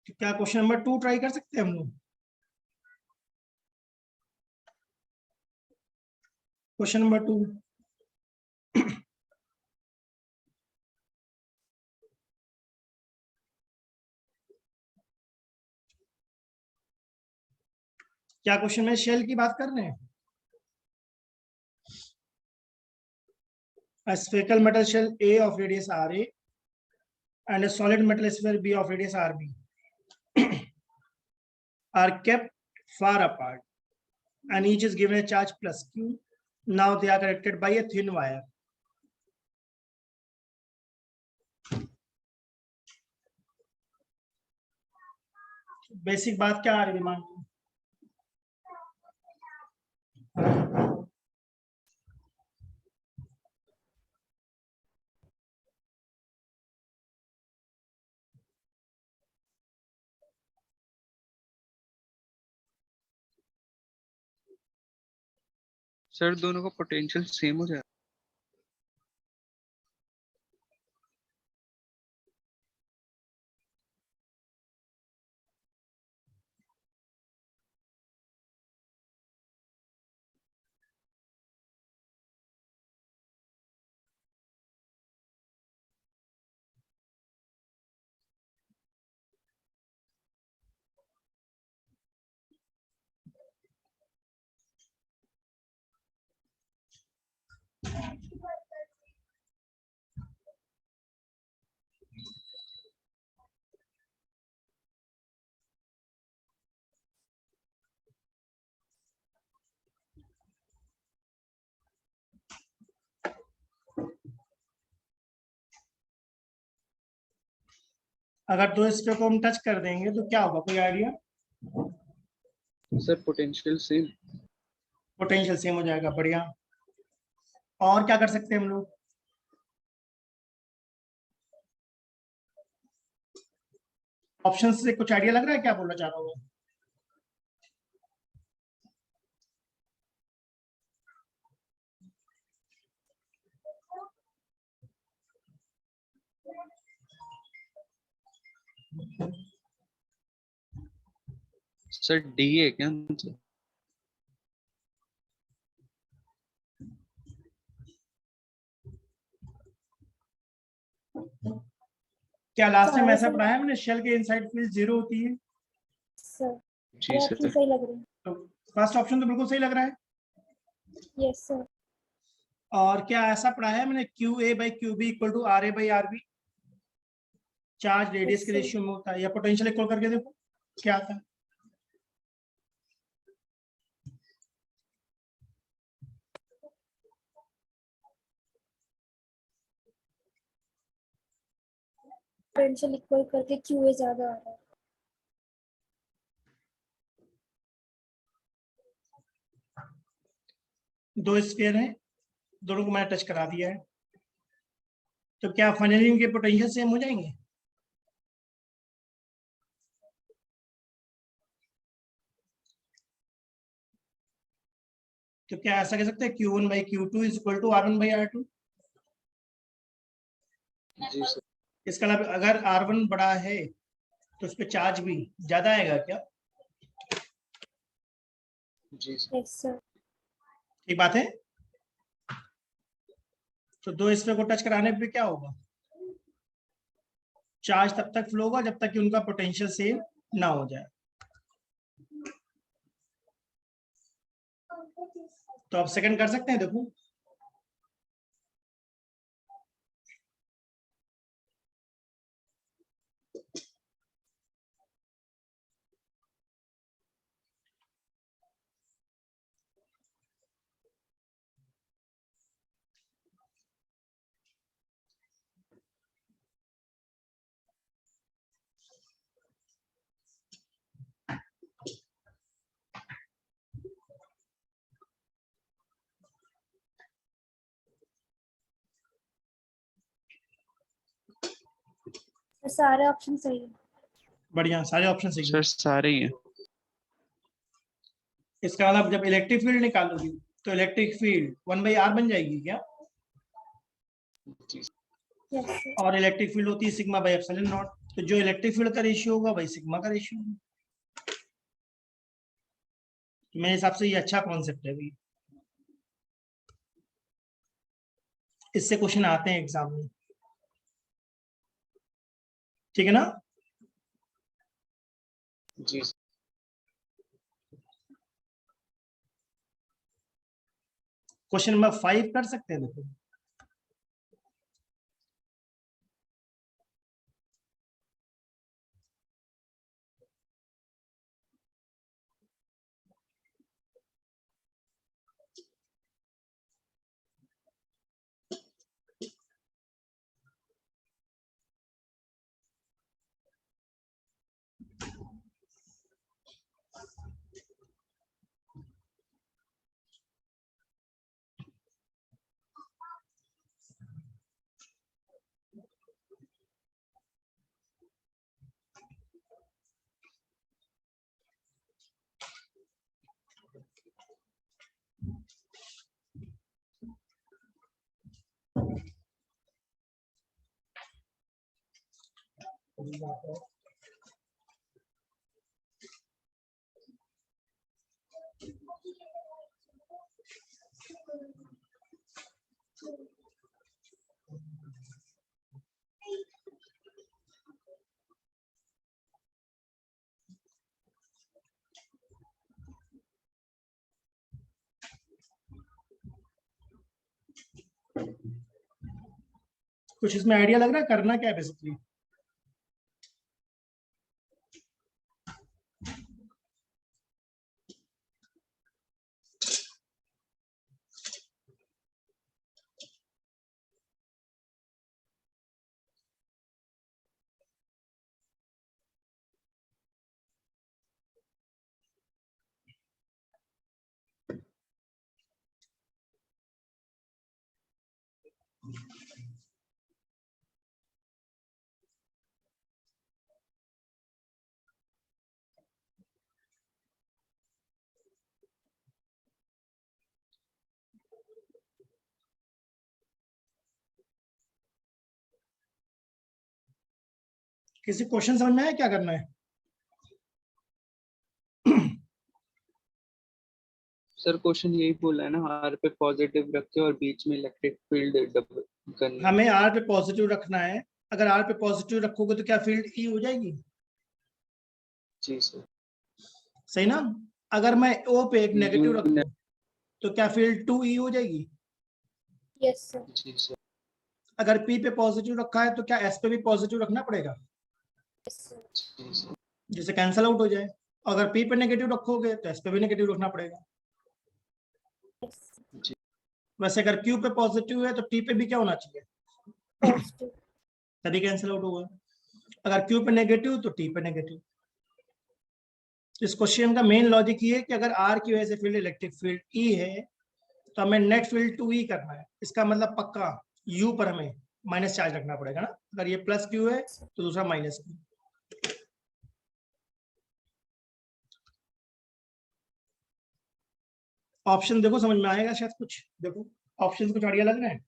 तो क्या question number 2 try कर सकते हैं हम लोग? क्वेश्चन नंबर 2, क्या क्वेश्चन में शेल की बात कर रहे हैं? A spherical metal shell A of radius RA and a solid metal sphere B of radius RB are kept far apart and each is given a charge plus Q. Now they are connected by a thin wire. Basic बात क्या आ रही है दिमाग में? Sir दोनों का potential same हो जाएगा। अगर दो स्फीयर को हम टच कर देंगे तो क्या होगा, कोई idea? Sir potential same. Potential same हो जाएगा, बढ़िया। और क्या कर सकते हैं हम लोग? ऑप्शन से कुछ आइडिया लग रहा है क्या बोलना चाह रहा हूँ? सर डी है क्या आंसर? क्या लास्ट टाइम ऐसा पढ़ाया हमने, शेल के इनसाइड फील्ड 0 होती है? सर जी सर। सही लग रही है। तो फर्स्ट ऑप्शन तो बिल्कुल सही लग रहा है। Yes sir. और क्या ऐसा पढ़ाया है मैंने, Q A by Q B equal to R A by R B, charge radius के Yes, sir. रेशियो में होता है, या पोटेंशियल इक्वल करके देखो क्या आता है। पोटेंशियल इक्वल करके क्यूए ज्यादा आ रहा है। दो स्फीयर हैं, दोनों को मैंने टच करा दिया है, तो क्या फाइनली इनके पोटेंशियल सेम हो जाएंगे? तो क्या ऐसा कह सकते हैं Q1 by Q2 is equal to R1 by R2? जी सर। इसका मतलब अगर R1 बड़ा है तो उस पर चार्ज भी ज्यादा आएगा क्या? जी सर। Yes sir. ठीक बात है। तो दो स्फीयर को टच कराने पे क्या होगा? चार्ज तब तक फ्लो होगा जब तक कि उनका पोटेंशियल सेम ना हो जाए। तो आप सेकंड कर सकते हैं, देखो। सारे ऑप्शन सही है। बढ़िया, सारे ऑप्शन सही सर है। सारे ही हैं। इसका मतलब जब इलेक्ट्रिक फील्ड निकालोगी तो इलेक्ट्रिक फील्ड 1/r बन जाएगी क्या? जी यस सर। और इलेक्ट्रिक फील्ड होती है सिग्मा बाई एप्सिलॉन नॉट। तो जो इलेक्ट्रिक फील्ड का रेशियो होगा वही सिग्मा का रेशियो होगा। मेरे हिसाब से ये अच्छा कॉन्सेप्ट है भाई, इससे क्वेश्चन आते हैं एग्जाम में, ठीक है ना। जी सर। क्वेश्चन नंबर 5 कर सकते हैं, देखो। कुछ इसमें आइडिया लग रहा है करना क्या है बेसिकली। किसी क्वेश्चन समझ में आया क्या करना है। सर क्वेश्चन यही बोला है ना, आर पे पॉजिटिव रख के और बीच में इलेक्ट्रिक फील्ड डबल करनी है। हमें आर पे पॉजिटिव रखना है, अगर आर पे पॉजिटिव रखोगे तो क्या फील्ड ई हो जाएगी। जी सर। सही ना। अगर मैं ओ पे एक नेगेटिव रख यू दूं तो क्या फील्ड 2 ई हो जाएगी। Yes sir. जी सर। अगर पी पे पॉजिटिव रखा है तो क्या एस पे भी पॉजिटिव रखना पड़ेगा, यस सर। जी सर। जिससे कैंसल आउट हो जाए। अगर पी पे नेगेटिव रखोगे तो एस पे भी नेगेटिव रखना पड़ेगा। यस जी वैसे अगर क्यू पे पॉजिटिव है तो टी पे भी क्या होना चाहिए, पॉजिटिव। तभी कैंसिल आउट होगा। अगर क्यू पे नेगेटिव तो टी पे नेगेटिव। इस क्वेश्चन का मेन लॉजिक ये है कि अगर आर की वजह से फील्ड इलेक्ट्रिक फील्ड ई है तो हमें नेट फील्ड 2 ई करना है। इसका मतलब पक्का यू पर हमें माइनस चार्ज रखना पड़ेगा ना। अगर ये प्लस क्यू है तो दूसरा माइनस क्यू। ऑप्शन देखो समझ में आएगा शायद कुछ, देखो ऑप्शन कुछ बढ़िया लग रहे हैं।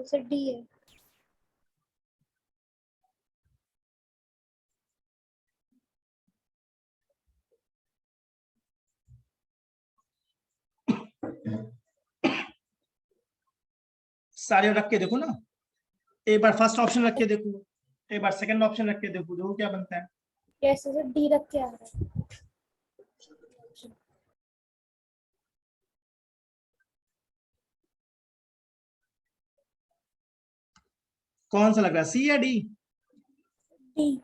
सर डी है। सारे रख के देखो ना, एक बार फर्स्ट ऑप्शन रख के देखो, एक बार सेकंड ऑप्शन रख के देखो, देखो क्या बनता है। यस सर डी रख के आ रहा है। कौन सा लग रहा है, सी या डी। डी।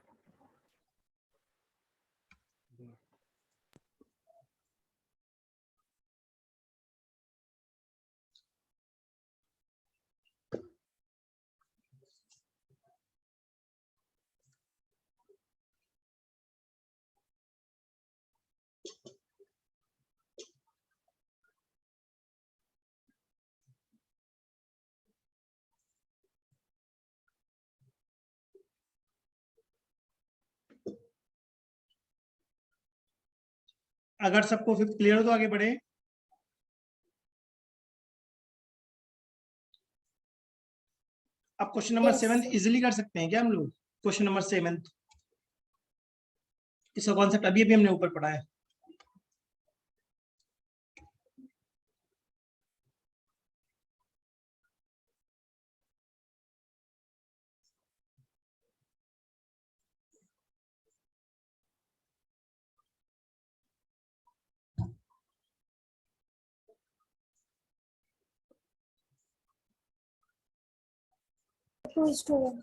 अगर सबको फिफ्थ क्लियर हो तो आगे बढ़े। अब question number Yes, 7 sir. Easily कर सकते हैं क्या हम लोग? क्वेश्चन नंबर 7 इसका कॉन्सेप्ट अभी अभी हमने ऊपर पढ़ा है। Two is to one.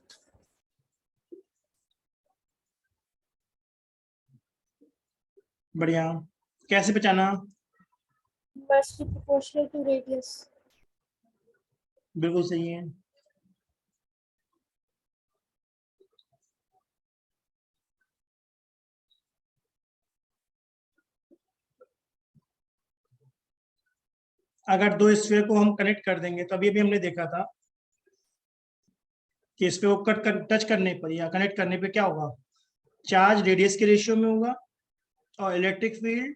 बढ़िया। कैसे पहचाना? Inversely proportional to radius. बिल्कुल सही है। अगर दो स्फीयर को हम कनेक्ट कर देंगे तो अभी अभी हमने देखा था कि इस पे वो टच करने पर या कनेक्ट करने पे क्या होगा, चार्ज रेडियस के रेशियो में होगा और electric field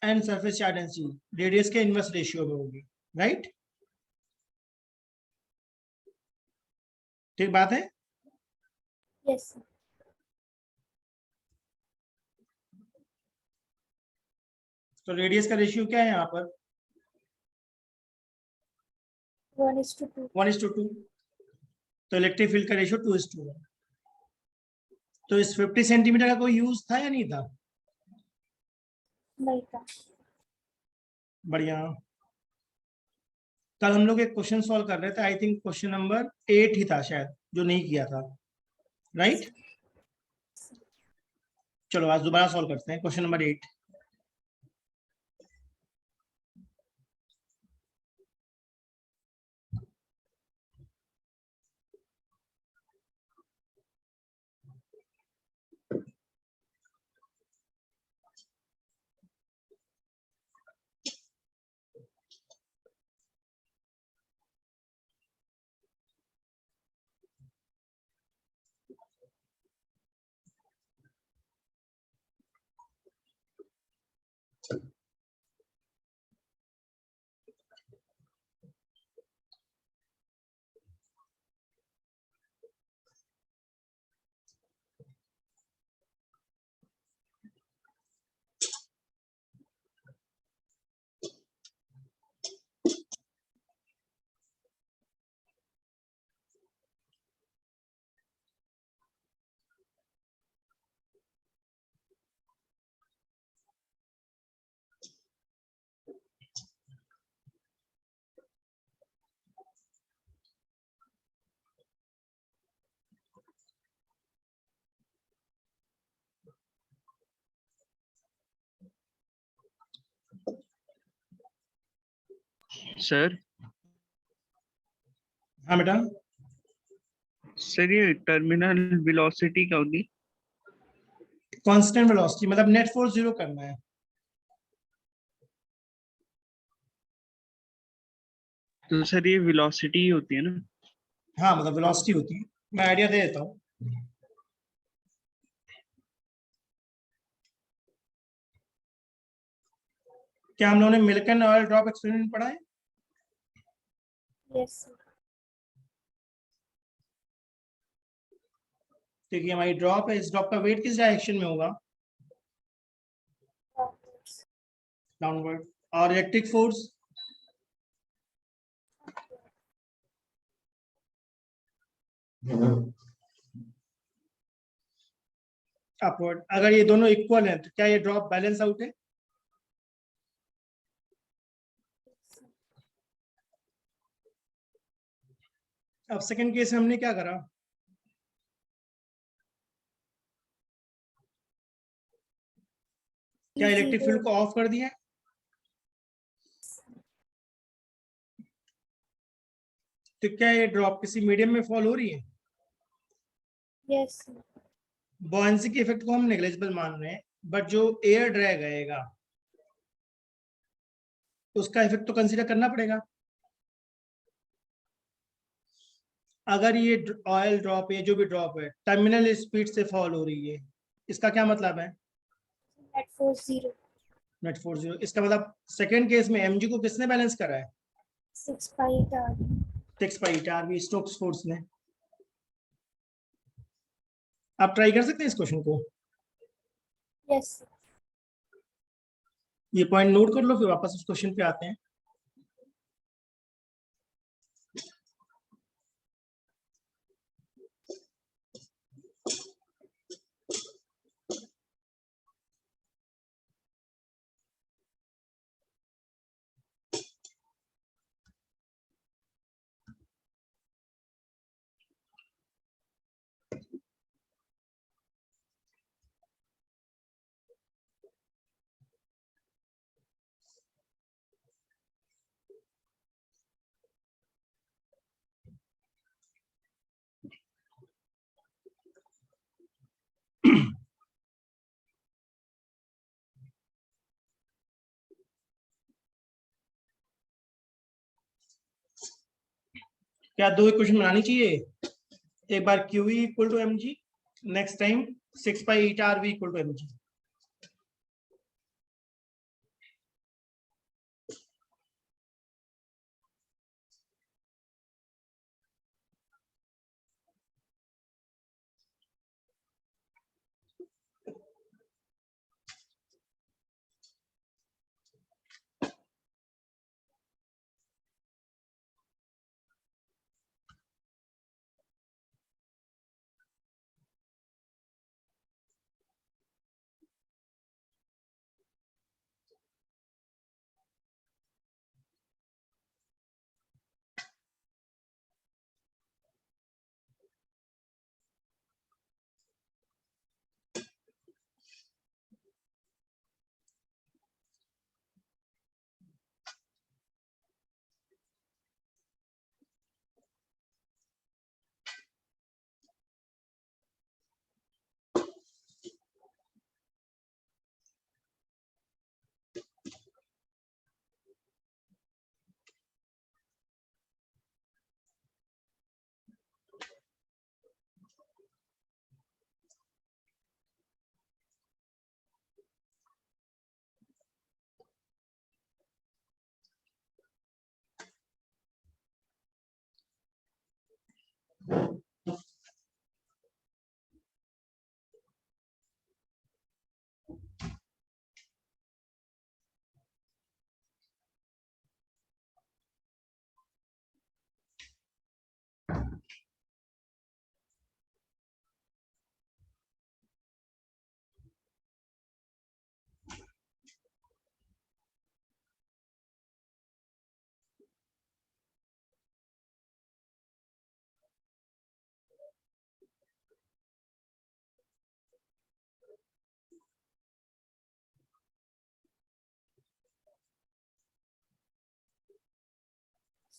and surface charge density radius के इनवर्स रेशियो में होगी, राइट? ठीक बात है। Yes, sir. तो रेडियस का रेशियो क्या है यहाँ पर? 1:2. 1:2। तो इलेक्ट्रिक फील्ड का रेशियो 2:1। तो इस 50 सेंटीमीटर का कोई यूज था या नहीं था? नहीं था. बढ़िया। कल हम लोग एक क्वेश्चन सॉल्व कर रहे थे, आई थिंक क्वेश्चन नंबर 8 ही था शायद, जो नहीं किया था, राइट? चलो आज दोबारा सॉल्व करते हैं क्वेश्चन नंबर 8। सर हाँ बेटा। सर ये टर्मिनल वेलोसिटी क्या होगी? कांस्टेंट वेलोसिटी मतलब नेट फोर्स जीरो करना है। तो सर ये वेलोसिटी होती है ना? हाँ मतलब वेलोसिटी होती है। मैं आइडिया दे देता हूँ। क्या हम लोगों ने मिल्टन ऑयल ड्रॉप एक्सपेरिमेंट पढ़ा है? Yes, sir. देखिए हमारी ड्रॉप है, इस ड्रॉप का वेट किस डायरेक्शन में होगा? Downwards. डाउनवर्ड। और इलेक्ट्रिक फोर्स? अपवर्ड। अगर ये दोनों इक्वल हैं तो क्या ये ड्रॉप बैलेंस आउट है? अब सेकंड केस में हमने क्या करा, क्या इलेक्ट्रिक फील्ड को ऑफ कर दिया? तो क्या ये ड्रॉप किसी मीडियम में फॉल हो रही है? Yes, sir. बॉयंसी के इफेक्ट को हम नेग्लिजिबल मान रहे हैं, बट जो एयर ड्रैग आएगा उसका इफेक्ट तो कंसीडर करना पड़ेगा। अगर ये ऑयल ड्रॉप, ये जो भी ड्रॉप है टर्मिनल स्पीड से फॉल हो रही है, इसका क्या मतलब है? Net force 0. Net force 0। इसका मतलब सेकंड केस में mg को किसने बैलेंस करा है? 6 pi eta RV. 6 पाई ईटा आरवी स्टोक्स फोर्स ने। आप ट्राई कर सकते हैं इस क्वेश्चन को, Yes. ये पॉइंट नोट कर लो, फिर वापस उस क्वेश्चन पे आते हैं। क्या दो इक्वेशन बनानी चाहिए? एक बार Q equal to M G, next time 6 pi eta R V equal to M G.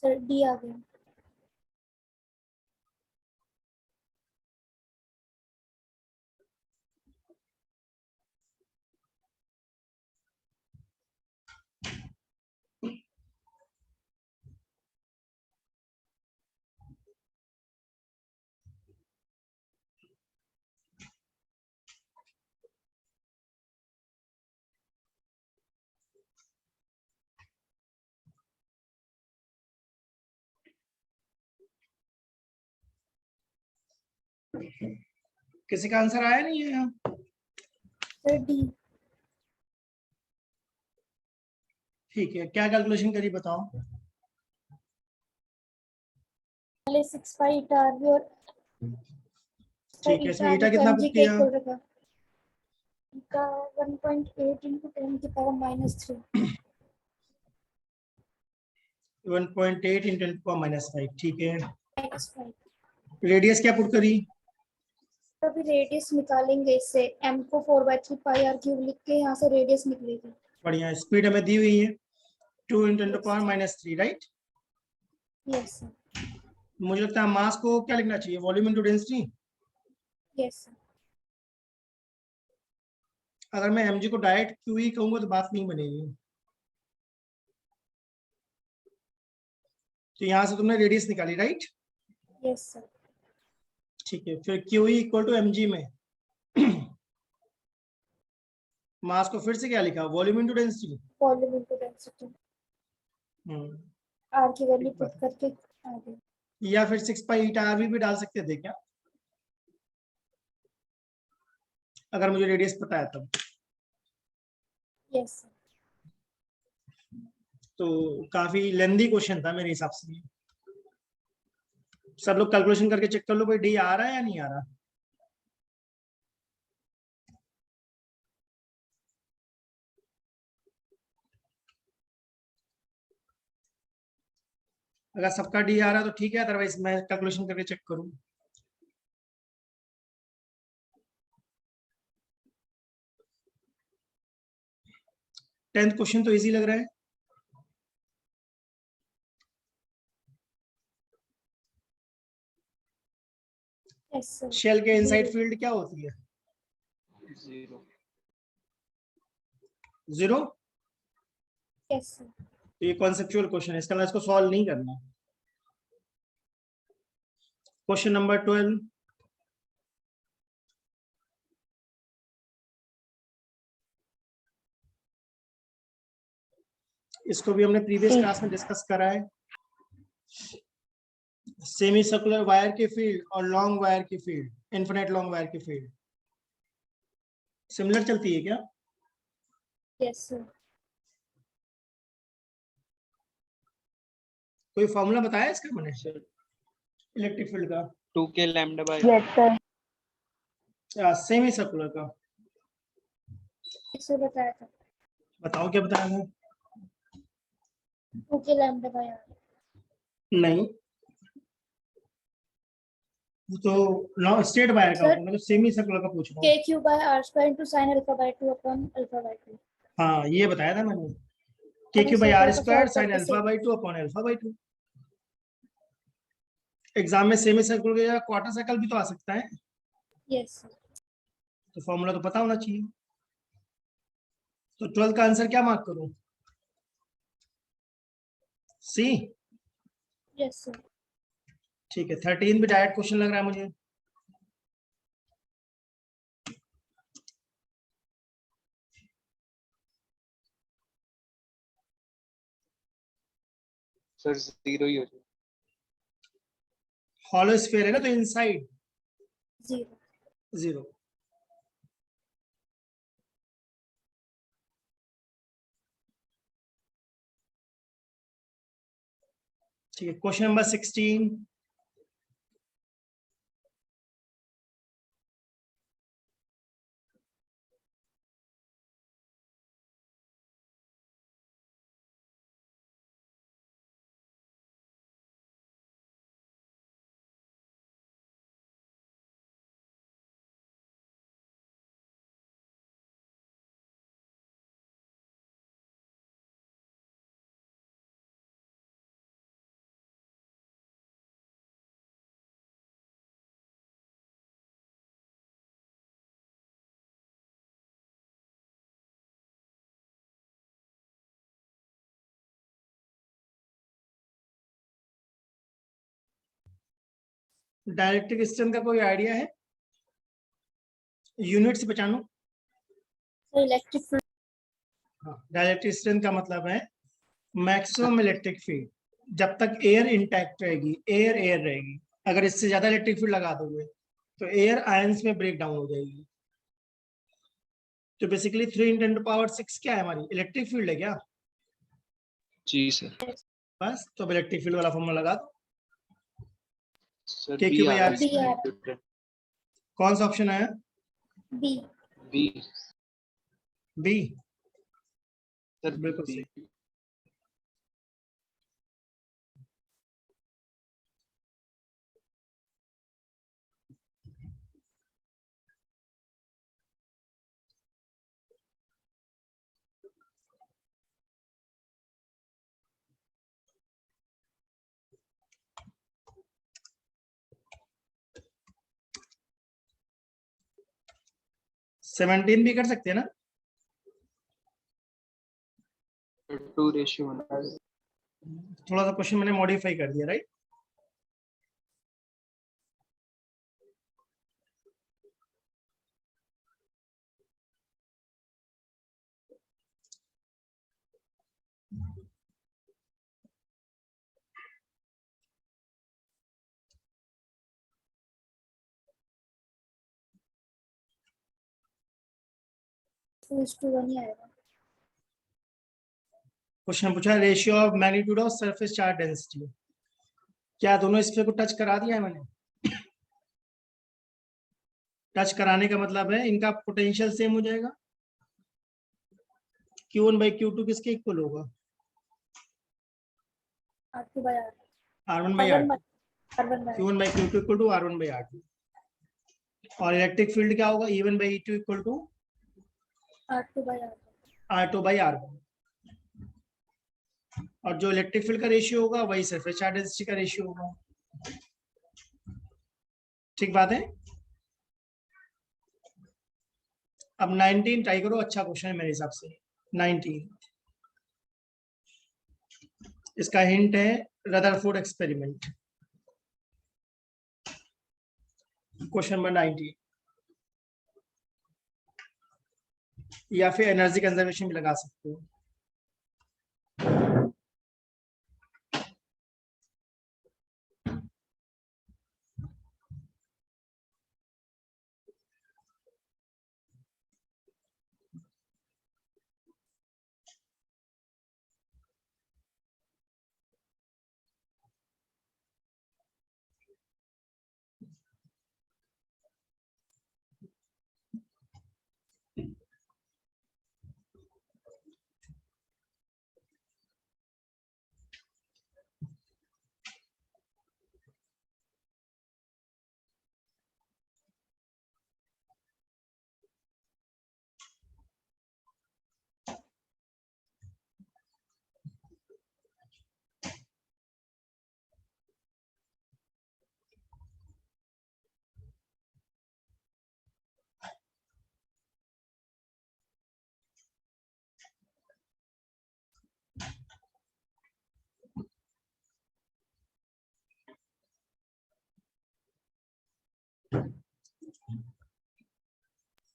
Sir, D आ गया. किसी का आंसर आया नहीं है यहाँ? Sir, D. ठीक है, क्या कैलकुलेशन करी बताओ। पहले 6 pi eta RV और ठीक है, इसमें ईटा RV को कितना mg पुट के किया? इक्वल रखा. का 1.8 into 10 की पावर -3. 1.8 × 10⁻⁵, ठीक है। -5. रेडियस क्या पुट करी? तो अभी रेडियस निकालेंगे इससे, m को 4/3 pi r क्यूब लिख के यहाँ से रेडियस निकलेगी. बढ़िया, स्पीड हमें दी हुई है 2 × 10⁻⁻3, राइट। Yes sir. मुझे लगता है मास को क्या लिखना चाहिए, volume into density. Yes sir. अगर मैं mg को डायरेक्ट QE कहूंगा तो बात नहीं बनेगी, तो यहाँ से तुमने रेडियस निकाली, राइट। Yes sir. ठीक है, फिर QE इक्वल टू mg में मास को फिर से क्या लिखा, volume into density. Volume into density, R की वैल्यू पुट करके आ गई। या फिर 6 पाई ईटा आर भी डाल सकते थे क्या, अगर मुझे रेडियस पता है तब। यस तो काफी लेंदी क्वेश्चन था मेरे हिसाब से। सब लोग कैलकुलेशन करके चेक कर लो भाई, डी आ रहा है या नहीं आ रहा। अगर सबका डी आ रहा है तो ठीक है, अदरवाइज मैं कैलकुलेशन करके चेक करूं। टेंथ क्वेश्चन तो इजी लग रहा है। Yes sir. शेल के इनसाइड फील्ड क्या होती है, 0। जीरो। Yes sir. ये कॉन्सेप्चुअल क्वेश्चन है, इसका इसको सॉल्व नहीं करना। क्वेश्चन नंबर 12, इसको भी हमने प्रीवियस क्लास में डिस्कस करा है। सेमी सर्कुलर वायर के फील्ड और लॉन्ग वायर की फील्ड, इनफिनिट लॉन्ग वायर की फील्ड सिमिलर चलती है क्या। Yes sir. कोई फॉर्मूला बताया इसका मैंने इलेक्ट्रिक फील्ड का। 2k lambda by yes sir. Semi circular का इसे बताया था, बताओ क्या बताया था। 2k lambda by are. नहीं, वो तो स्ट्रेट वायर का सर, होता है, मैं तो सेमी सर्कुलर का पूछ रहा हूँ। k Q by R square into sin alpha by 2 upon alpha by 2। हाँ ये बताया था मैंने, के हमें क्यू बाई सर्कल आर को स्क्वायर सॉल्व साइन करके अल्फा से by 2 upon alpha by 2। Exam में सेमी सर्कुलर या क्वार्टर सर्कल भी तो आ सकता है, यस सर। तो फॉर्मूला तो पता होना चाहिए। तो 12 का आंसर क्या मार्क करूं, सी। Yes sir. ठीक है, 13 भी डायरेक्ट क्वेश्चन लग रहा है मुझे। सर 0 ही हो जाए। हॉलो स्फीयर है ना, तो इनसाइड 0। 0। ठीक है, क्वेश्चन नंबर 16, डायरेक्ट्रिक स्ट्रेंथ का कोई आइडिया है, यूनिट से पहचानो। Sir electric field. हाँ, डायरेक्ट्रिक स्ट्रेंथ का मतलब है मैक्सिमम इलेक्ट्रिक फील्ड, जब तक एयर इंटैक्ट रहेगी, एयर एयर रहेगी। अगर इससे ज्यादा इलेक्ट्रिक फील्ड लगा दोगे तो एयर आयंस में ब्रेक डाउन हो जाएगी। तो बेसिकली 3×10⁶ क्या है हमारी, इलेक्ट्रिक फील्ड है क्या। जी सर। बस तो अब इलेक्ट्रिक फील्ड वाला फॉर्मूला लगा दो, सर के बी क्यू आ बाई रहा आर है बी इसमें आ इंटू कौन सा ऑप्शन है, बी। बी। बी। सर बिल्कुल बी। सही। सेवनटीन भी कर सकते हैं ना, 2 रेशियो होना है। थोड़ा सा क्वेश्चन मैंने मॉडिफाई कर दिया, राइट। 2:1 ही आएगा। क्वेश्चन पूछा ratio of magnitude of surface charge density. क्या दोनों स्फीयर को टच करा दिया है मैंने? टच कराने का मतलब है इनका पोटेंशियल सेम हो जाएगा। Q1 by Q2 किसके इक्वल होगा? R2 by R। R1 by R2। R1 by Q1 by Q2 equal to R1 by R2। और इलेक्ट्रिक फील्ड क्या होगा? E1 by E2 equal to R2 by R। R2 by R1। और जो electric field का ratio होगा वही surface charge density का ratio होगा। ठीक बात है। अब 19 ट्राई करो, अच्छा क्वेश्चन है मेरे हिसाब से। 19 इसका हिंट है रदरफोर्ड एक्सपेरिमेंट। क्वेश्चन नंबर 19 या फिर एनर्जी कंजर्वेशन भी लगा सकते हो।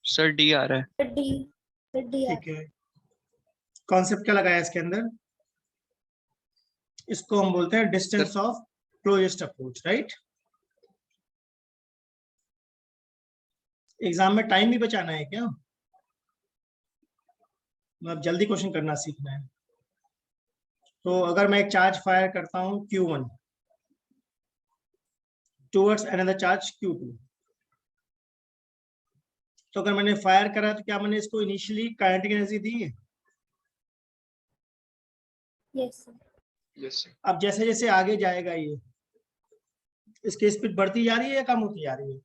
सर डी आ रहा है। डी ठीक है, कॉन्सेप्ट क्या लगाया इसके अंदर? इसको हम बोलते हैं distance of closest approach, right. Exam में टाइम भी बचाना है क्या? मतलब जल्दी क्वेश्चन करना सीखना है। तो अगर मैं एक चार्ज फायर करता हूं Q1 towards another charge Q2, तो अगर मैंने फायर करा तो क्या मैंने इसको इनिशियली काइनेटिक एनर्जी दी है? Yes yes sir. अब जैसे जैसे आगे जाएगा ये, इसकी स्पीड बढ़ती जा रही है या कम होती जा रही है?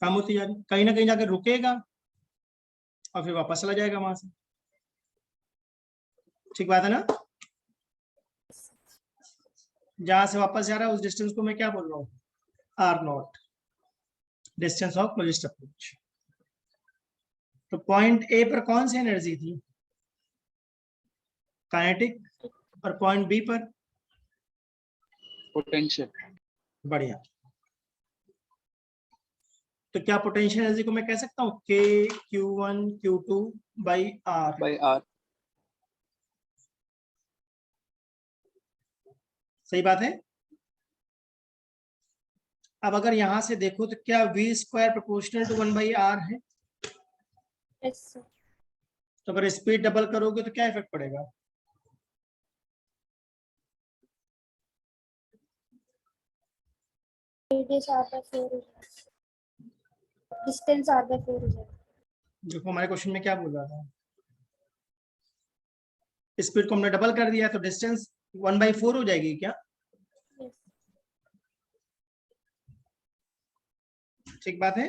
कम होती जा रही है। कहीं ना कहीं जाकर रुकेगा और फिर वापस चला जाएगा वहां से। ठीक बात है ना? जहां से वापस जा रहा है उस डिस्टेंस को मैं क्या बोल रहा हूँ? R0, distance of closest approach. तो पॉइंट ए पर कौन सी एनर्जी थी? काइनेटिक। और पॉइंट बी पर पोटेंशियल। बढ़िया। तो क्या पोटेंशियल एनर्जी को मैं कह सकता हूँ K Q1 Q2 by R। सही बात है। अब अगर यहां से देखो तो क्या V square proportional to 1/R है? Yes sir. तो अगर स्पीड डबल करोगे तो क्या इफेक्ट पड़ेगा? रेडियस R/4 हो जाएगा, डिस्टेंस R/4 हो जाएगा। देखो हमारे क्वेश्चन में क्या बोल रहा था, स्पीड को हमने डबल कर दिया तो डिस्टेंस 1/4 हो जाएगी क्या? यस ठीक बात है।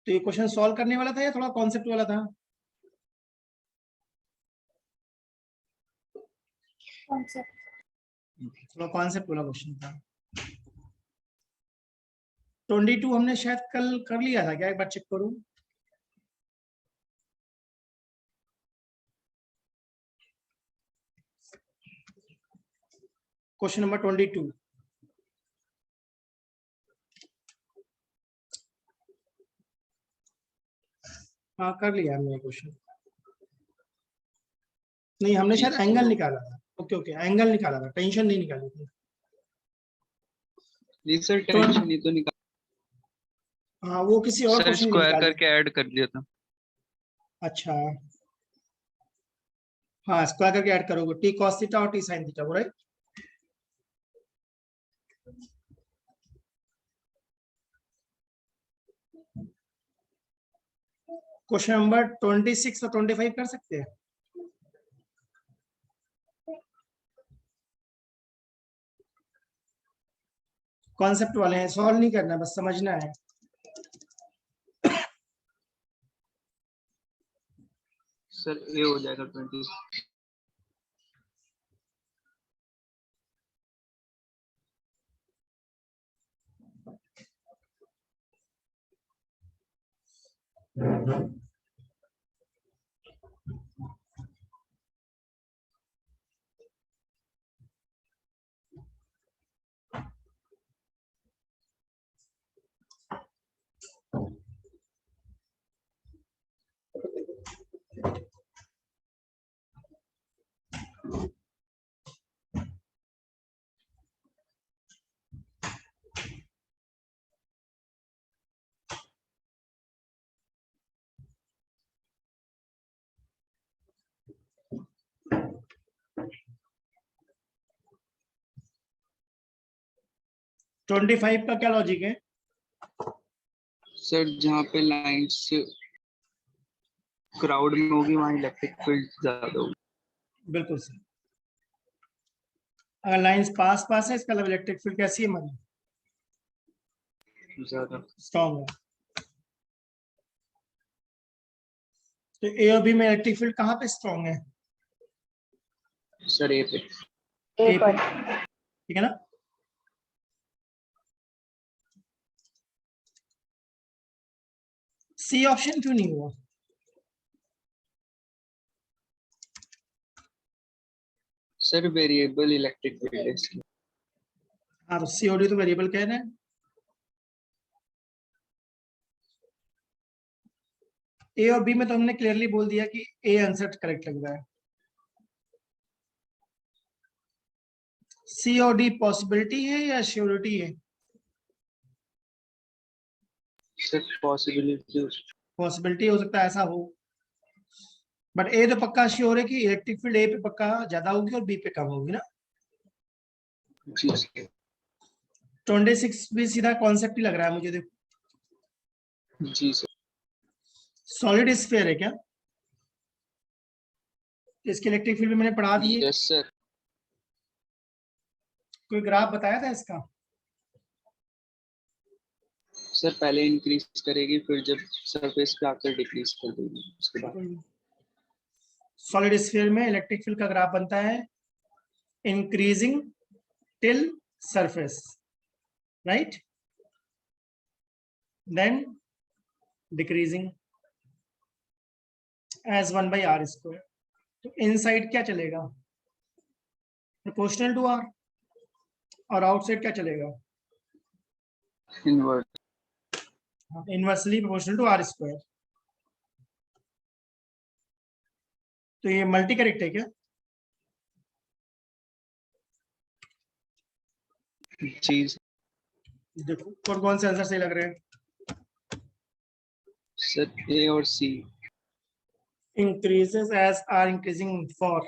तो ये क्वेश्चन सॉल्व करने वाला था या थोड़ा कॉन्सेप्ट वाला था? कॉन्सेप्ट। थोड़ा कॉन्सेप्ट वाला क्वेश्चन था। 22 हमने शायद कल कर लिया था क्या? एक बार चेक करूं। क्वेश्चन नंबर 22 हाँ कर लिया हमने क्वेश्चन। नहीं हमने शायद एंगल निकाला था। ओके ओके, एंगल निकाला था, टेंशन नहीं निकाली थी। जी सर, तो टेंशन ही तो निकाल हाँ, वो किसी और सर, क्वेश्चन में स्क्वायर निकाल करके देंगे। ऐड कर दिया था। अच्छा, हाँ, स्क्वायर करके ऐड करोगे, टी कॉस थीटा और T sine theta, right. Question number 26 और 25 कर सकते हैं। कॉन्सेप्ट वाले हैं, सॉल्व नहीं करना, बस समझना है। सर ये हो जाएगा 20। ट्वेंटी फाइव का क्या लॉजिक है? सर जहाँ पे लाइंस क्राउड में होगी वहाँ इलेक्ट्रिक फील्ड ज्यादा होगी। बिल्कुल सही। अगर लाइंस पास पास है, इसका मतलब इलेक्ट्रिक फील्ड कैसी है हमारी? ज्यादा। स्ट्रॉन्ग है। तो ए और बी में इलेक्ट्रिक फील्ड कहाँ पे स्ट्रॉन्ग है? सर ए पे। ए पे, ठीक है ना। सी ऑप्शन क्यों नहीं हुआ? सर वेरिएबल इलेक्ट्रिक फील्ड है इसलिए। हाँ, तो सीओडी तो वेरिएबल कह रहे हैं। ए और बी में तो हमने क्लियरली बोल दिया कि ए आंसर करेक्ट लग रहा है। सी और डी पॉसिबिलिटी है या श्योरिटी है? Sir possibility. पॉसिबिलिटी हो सकता है ऐसा हो, बट ए तो पक्का श्योर है कि इलेक्ट्रिक फील्ड ए पे पक्का ज्यादा होगी और बी पे कम होगी ना। जी सर। 26 भी सीधा कॉन्सेप्ट ही लग रहा है मुझे। देखो, जी सर। सॉलिड स्फीयर है क्या? इसके इलेक्ट्रिक फील्ड भी मैंने पढ़ा दी है। Yes sir. कोई ग्राफ बताया था इसका? सर पहले इंक्रीज करेगी, फिर जब सरफेस पे आकर डिक्रीज कर देगी उसके बाद। सॉलिड स्फीयर में इलेक्ट्रिक फील्ड का ग्राफ बनता है increasing till surface, right, then decreasing as 1/r²। तो इनसाइड क्या चलेगा? Proportional to R. और आउटसाइड क्या चलेगा? Invert. Inversely proportional to r²। तो ये मल्टी करेक्ट है क्या? जी देखो कौन कौन से आंसर सही लग रहे हैं। सर ए और C. increases as r increasing for,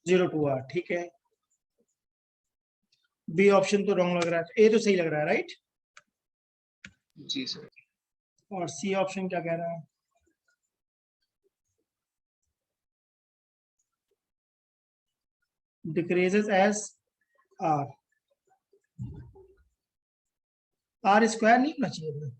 zero to R, ठीक है। बी ऑप्शन तो रॉन्ग लग रहा है, ए तो सही लग रहा है, राइट। जी सर। और सी ऑप्शन क्या कह रहा है? Decreases as R. R square नहीं होना चाहिए।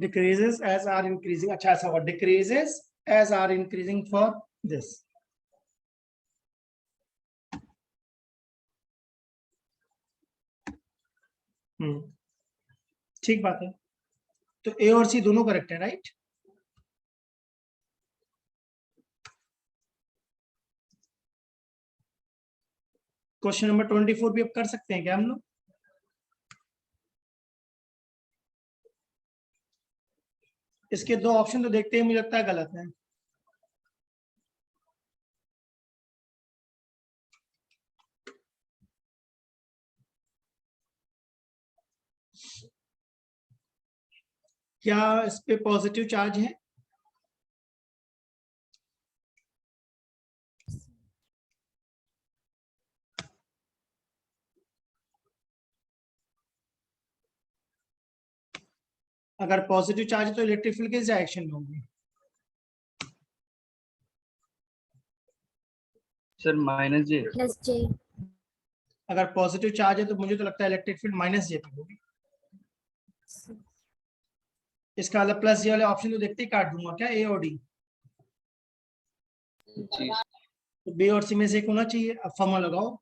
decreases as r increasing, अच्छा ऐसा होगा, decreases as r increasing for this। ठीक बात है। तो ए और सी दोनों करेक्ट है, राइट। क्वेश्चन नंबर 24 भी अब कर सकते हैं क्या हम लोग? इसके दो ऑप्शन तो देखते ही मुझे लगता है गलत है। क्या इस पे पॉजिटिव चार्ज है? अगर पॉजिटिव चार्ज है तो इलेक्ट्रिक फील्ड किस डायरेक्शन में होगी? सर माइनस जे। प्लस जे। अगर पॉजिटिव चार्ज है तो मुझे तो लगता है इलेक्ट्रिक फील्ड माइनस जे पे होगी। इसका मतलब प्लस जे वाले ऑप्शन तो देखते ही काट दूंगा क्या, ए और डी? जी तो बी और सी में से एक होना चाहिए। अब फॉर्मूला लगाओ,